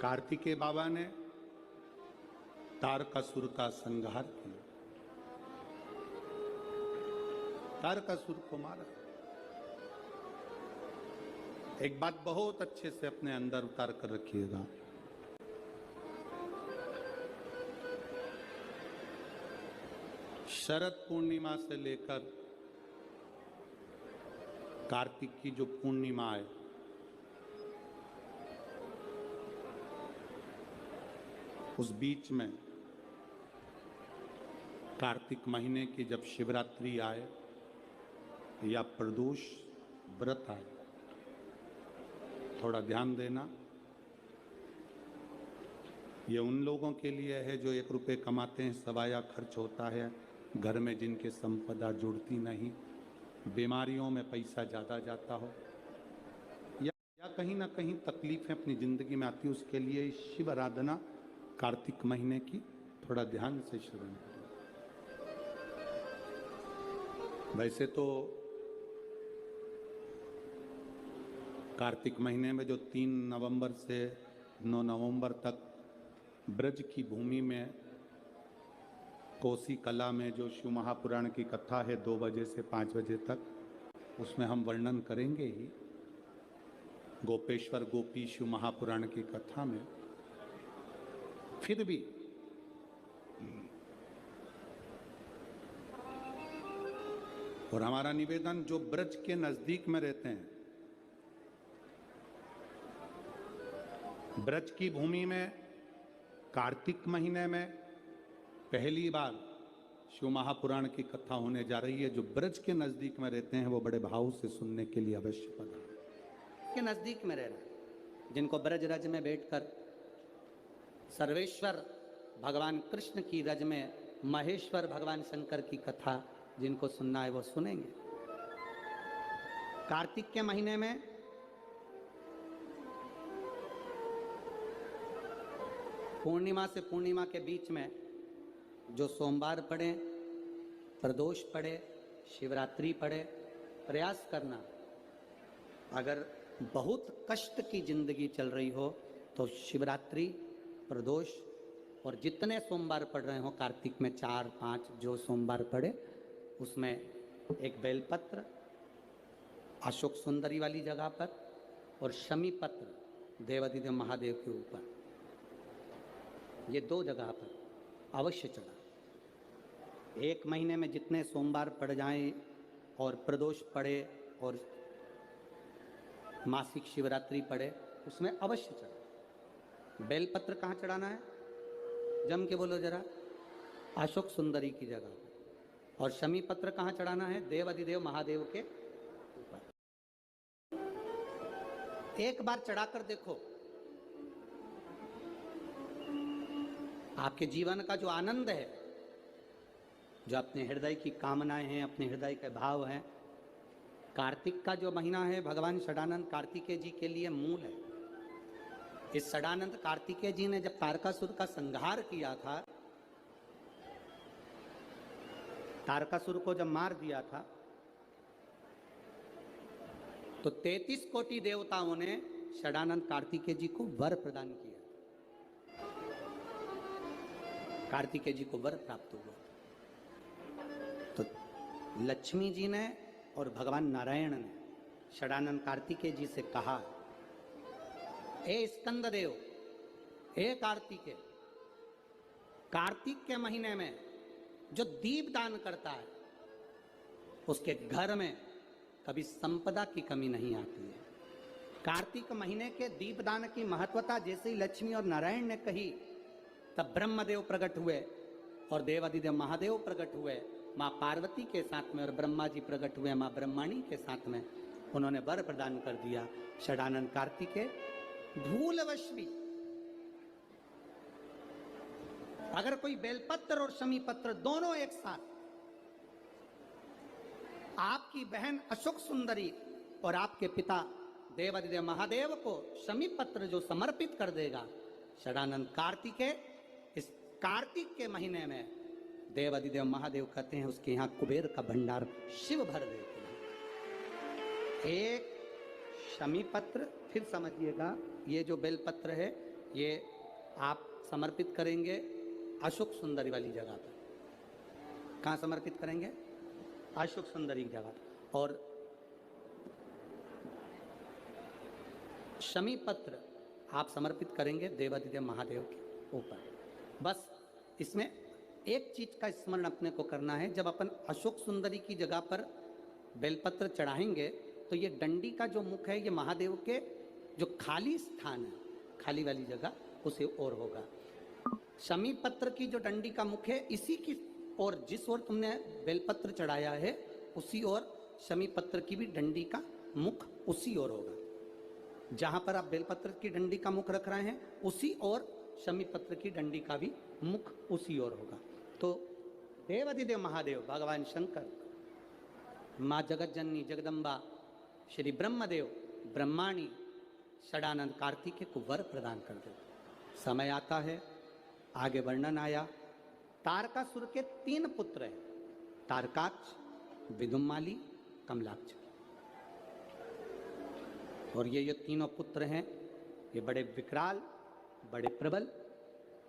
कार्तिकेय बाबा ने तारकासुर का संहार किया, तारकासुर को मारा। एक बात बहुत अच्छे से अपने अंदर उतार कर रखिएगा, शरद पूर्णिमा से लेकर कार्तिक की जो पूर्णिमा है, उस बीच में कार्तिक महीने की जब शिवरात्रि आए या प्रदोष व्रत आए, थोड़ा ध्यान देना। ये उन लोगों के लिए है जो 1 रुपये कमाते हैं, सवाया खर्च होता है, घर में जिनके संपदा जुड़ती नहीं, बीमारियों में पैसा ज़्यादा जाता हो, या कहीं ना कहीं तकलीफें अपनी ज़िंदगी में आती है, उसके लिए शिव आराधना कार्तिक महीने की थोड़ा ध्यान से श्रवण करें। वैसे तो कार्तिक महीने में जो 3 नवंबर से 9 नवंबर तक ब्रज की भूमि में कोसी कला में जो शिव महापुराण की कथा है 2 बजे से 5 बजे तक, उसमें हम वर्णन करेंगे ही गोपेश्वर गोपी शिव महापुराण की कथा में। फिर भी और हमारा निवेदन, जो ब्रज के नजदीक में रहते हैं, ब्रज की भूमि में कार्तिक महीने में पहली बार शिव महापुराण की कथा होने जा रही है। जो ब्रज के नजदीक में रहते हैं वो बड़े भाव से सुनने के लिए अवश्य पधारें। के नजदीक में रह रहे, जिनको ब्रज रज में बैठकर सर्वेश्वर भगवान कृष्ण की रज में महेश्वर भगवान शंकर की कथा जिनको सुनना है वो सुनेंगे। कार्तिक के महीने में पूर्णिमा से पूर्णिमा के बीच में जो सोमवार पड़े, प्रदोष पड़े, शिवरात्रि पड़े, प्रयास करना, अगर बहुत कष्ट की जिंदगी चल रही हो तो शिवरात्रि, प्रदोष और जितने सोमवार पड़ रहे हो कार्तिक में 4, 5 जो सोमवार पड़े, उसमें एक बेलपत्र अशोक सुंदरी वाली जगह पर और शमी पत्र देवाधिदेव महादेव के ऊपर, ये 2 जगह पर अवश्य चढ़ा। 1 महीने में जितने सोमवार पड़ जाएं और प्रदोष पड़े और मासिक शिवरात्रि पड़े, उसमें अवश्य चढ़ा। बेलपत्र कहाँ चढ़ाना है? जम के बोलो जरा। अशोक सुंदरी की जगह। और शमी पत्र कहाँ चढ़ाना है? देव अधिदेव महादेव के ऊपर। एक बार चढ़ाकर देखो, आपके जीवन का जो आनंद है, जो अपने हृदय की कामनाएं हैं, अपने हृदय के भाव हैं, कार्तिक का जो महीना है भगवान षडानंद कार्तिकेय जी के लिए मूल है। इस षडानंद कार्तिकेय जी ने जब तारकासुर का संहार किया था, तारकासुर को जब मार दिया था, तो 33 कोटि देवताओं ने षडानंद कार्तिकेय जी को वर प्रदान किया। कार्तिकेय जी को वर प्राप्त हुआ। तो लक्ष्मी जी ने और भगवान नारायण ने षडानंद कार्तिकेय जी से कहा, हे स्कंद देव, हे कार्तिकेय, कार्तिक के महीने में जो दीप दान करता है उसके घर में कभी संपदा की कमी नहीं आती है। कार्तिक महीने के दीपदान की महत्वता जैसे ही लक्ष्मी और नारायण ने कही, तब ब्रह्मदेव प्रकट हुए और देवाधिदेव महादेव प्रकट हुए माँ पार्वती के साथ में, और ब्रह्मा जी प्रकट हुए माँ ब्रह्मणी के साथ में। उन्होंने वर प्रदान कर दिया। षडानंद कार्तिकेय भूलवश भी अगर कोई बेलपत्र और शमी पत्र दोनों एक साथ आपकी बहन अशोक सुंदरी और आपके पिता देवाधिदेव महादेव को शमी पत्र जो समर्पित कर देगा, षडानंद कार्तिकेय इस कार्तिक के महीने में देवाधिदेव महादेव कहते हैं उसके यहाँ कुबेर का भंडार शिव भर देते हैं। एक शमी पत्र, फिर समझिएगा, ये जो बेलपत्र है ये आप समर्पित करेंगे अशोक सुंदरी वाली जगह पर। कहाँ समर्पित करेंगे? अशोक सुंदरी की जगह पर। और शमी पत्र आप समर्पित करेंगे देवाधिदेव महादेव के ऊपर। बस इसमें एक चीज का स्मरण अपने को करना है, जब अपन अशोक सुंदरी की जगह पर बेलपत्र चढ़ाएंगे तो ये डंडी का जो मुख है ये महादेव के जो खाली स्थान है, खाली वाली जगह उसे ओर होगा। शमी पत्र की जो डंडी का मुख है इसी की ओर, जिस ओर तुमने बेलपत्र चढ़ाया है उसी ओर शमी पत्र की भी डंडी का मुख उसी ओर होगा। जहां पर आप बेलपत्र की डंडी का मुख रख रहे हैं उसी ओर शमी पत्र की डंडी का भी मुख उसी ओर होगा। तो देवाधिदेव महादेव भगवान शंकर, माँ जगत जननी जगदम्बा, श्री ब्रह्मदेव ब्रह्माणी षडानंद कार्तिकेय को वर प्रदान कर दे। समय आता है, आगे वर्णन आया। तारकासुर के 3 पुत्र हैं, तारकाक्ष, विदुम्माली, कमलाक्ष। और ये तीनों पुत्र हैं, ये बड़े विकराल, बड़े प्रबल।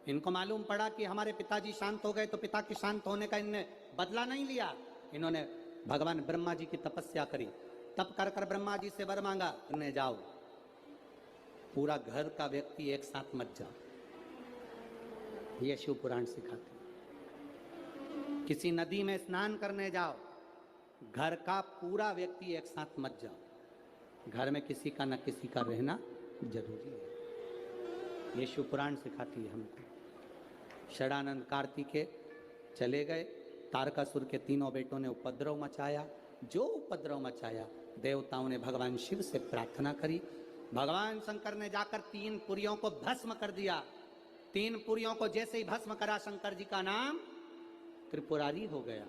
इनको मालूम पड़ा कि हमारे पिताजी शांत हो गए तो पिता के शांत होने का इनने बदला नहीं लिया। इन्होंने भगवान ब्रह्मा जी की तपस्या करी, तप कर कर ब्रह्मा जी से वर मांगा, इन्हें जाओ पूरा घर का व्यक्ति एक साथ मत जाओ। ये शिव पुराण सिखाते। किसी नदी में स्नान करने जाओ, घर का पूरा व्यक्ति एक साथ मत जाओ। घर में किसी का न किसी का रहना जरूरी है। ये शिव पुराण सिखाती है हमको। षडानंद कार्तिकेय चले गए। तारकासुर के 3 बेटों ने उपद्रव मचाया। जो उपद्रव मचाया, देवताओं ने भगवान शिव से प्रार्थना करी। भगवान शंकर ने जाकर 3 पुरियों को भस्म कर दिया। 3 पुरियों को जैसे ही भस्म करा, शंकर जी का नाम त्रिपुरारी हो गया।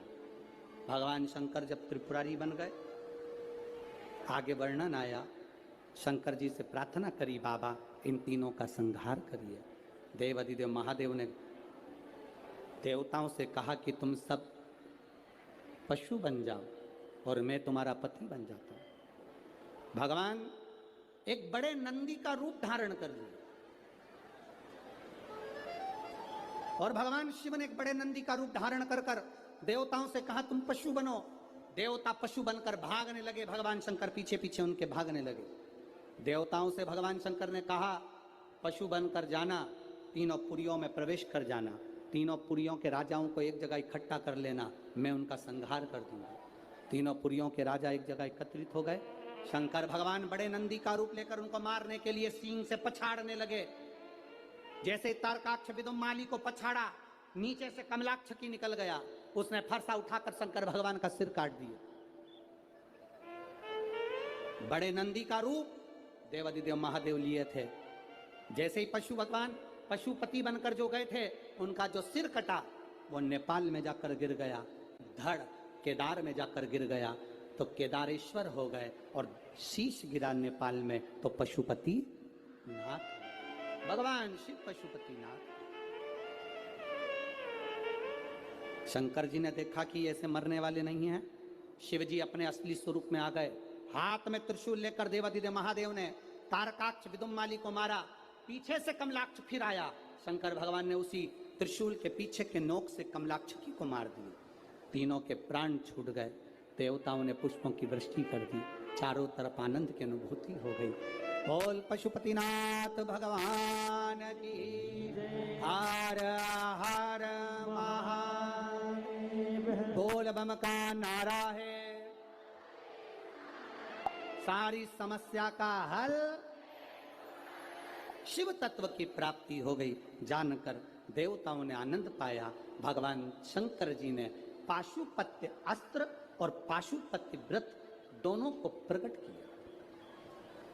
भगवान शंकर जब त्रिपुरारी बन गए, आगे वर्णन आया। शंकर जी से प्रार्थना करी, बाबा इन तीनों का संहार करिए। देवाधिदेव महादेव ने देवताओं से कहा कि तुम सब पशु बन जाओ और मैं तुम्हारा पति बन जाता हूं। भगवान एक बड़े नंदी का रूप धारण कर लिया और भगवान शिव ने एक बड़े नंदी का रूप धारण कर कर देवताओं से कहा तुम पशु बनो। देवता पशु बनकर भागने लगे, भगवान शंकर पीछे पीछे उनके भागने लगे। देवताओं से भगवान शंकर ने कहा पशु बनकर जाना, 3 पुरियों में प्रवेश कर जाना, 3 पुरियों के राजाओं को एक जगह इकट्ठा कर लेना, मैं उनका संहार कर दूंगा। 3 पुरियों के राजा एक जगह एकत्रित हो गए। शंकर भगवान बड़े नंदी का रूप लेकर उनको मारने के लिए सींग से पछाड़ने लगे। जैसे तारकाक्ष विदुम्माली को पछाड़ा, नीचे से कमलाक्ष की निकल गया, उसने फरसा उठाकर शंकर भगवान का सिर काट दिया। बड़े नंदी का रूप देवाधिदेव महादेव लिए थे। जैसे ही पशु भगवान पशुपति बनकर जो गए थे, उनका जो सिर कटा वो नेपाल में जाकर गिर गया, धड़ केदार में जाकर गिर गया, तो केदारेश्वर हो गए। और शीश गिरा नेपाल में तो पशुपति नाथ, भगवान शिव पशुपति नाथ। शंकर जी ने देखा कि ऐसे मरने वाले नहीं हैं। शिव जी अपने असली स्वरूप में आ गए। हाथ में त्रिशूल लेकर देवाधिदेव महादेव ने तारकाक्ष विदुम्माली को मारा। पीछे से कमलाक्ष फिर आया। शंकर भगवान ने उसी त्रिशूल के पीछे के नोक से कमलाक्षकी को मार दिया। तीनों के प्राण छूट गए। देवताओं ने पुष्पों की वृष्टि कर दी। चारों तरफ आनंद की अनुभूति हो गई। बोल पशुपतिनाथ भगवान की हर हर महादेव। बोल बम का नारा है, सारी समस्या का हल, शिव तत्व की प्राप्ति हो गई। जानकर देवताओं ने आनंद पाया। भगवान शंकर जी ने पाशुपत्य अस्त्र और पाशुपत्य व्रत दोनों को प्रकट किया।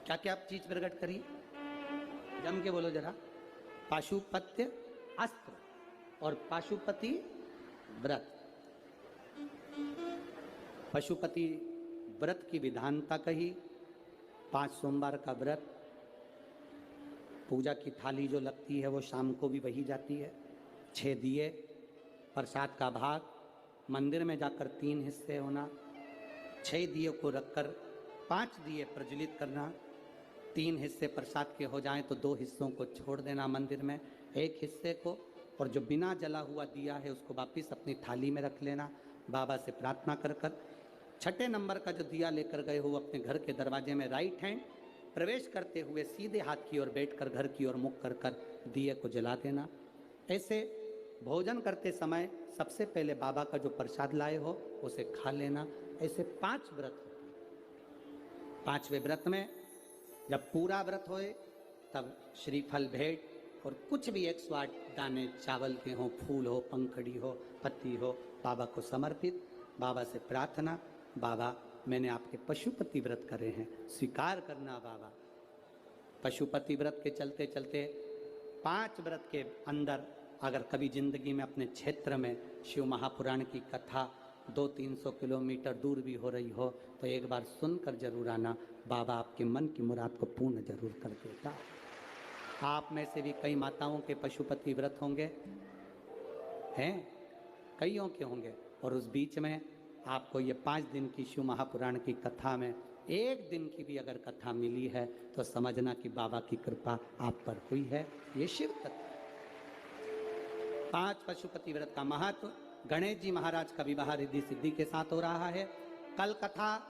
क्या क्या चीज प्रकट करी? जम के बोलो जरा। पाशुपत्य अस्त्र और पाशुपति व्रत। पशुपति व्रत की विधानता कही। 5 सोमवार का व्रत, पूजा की थाली जो लगती है वो शाम को भी वही जाती है। 6 दिए, प्रसाद का भाग, मंदिर में जाकर 3 हिस्से होना, 6 दिए को रखकर 5 दिए प्रज्वलित करना, 3 हिस्से प्रसाद के हो जाएं तो 2 हिस्सों को छोड़ देना मंदिर में, एक हिस्से को और जो बिना जला हुआ दिया है उसको वापिस अपनी थाली में रख लेना। बाबा से प्रार्थना कर कर 6ठे नंबर का जो दिया लेकर गए हो अपने घर के दरवाजे में राइट हैंड प्रवेश करते हुए सीधे हाथ की ओर बैठकर घर की ओर मुख कर कर दिए को जला देना। ऐसे भोजन करते समय सबसे पहले बाबा का जो प्रसाद लाए हो उसे खा लेना। ऐसे 5 व्रत होते हैं। 5वें व्रत में जब पूरा व्रत होए तब श्रीफल भेंट और कुछ भी 108 दाने चावल के हों, फूल हो, पंखड़ी हो, पत्ती हो, बाबा को समर्पित। बाबा से प्रार्थना, बाबा मैंने आपके पशुपति व्रत करे हैं, स्वीकार करना बाबा। पशुपति व्रत के चलते चलते 5 व्रत के अंदर अगर कभी जिंदगी में अपने क्षेत्र में शिव महापुराण की कथा 200-300 किलोमीटर दूर भी हो रही हो तो एक बार सुनकर जरूर आना, बाबा आपके मन की मुराद को पूर्ण जरूर कर देता। आप में से भी कई माताओं के पशुपति व्रत होंगे, हैं कईयों के होंगे, और उस बीच में आपको ये 5 दिन की शिव महापुराण की कथा में 1 दिन की भी अगर कथा मिली है तो समझना कि बाबा की कृपा आप पर हुई है। ये शिव तत्व। 5 पशुपति व्रत का महत्व। गणेश जी महाराज का विवाह रिद्धि सिद्धि के साथ हो रहा है। कल कथा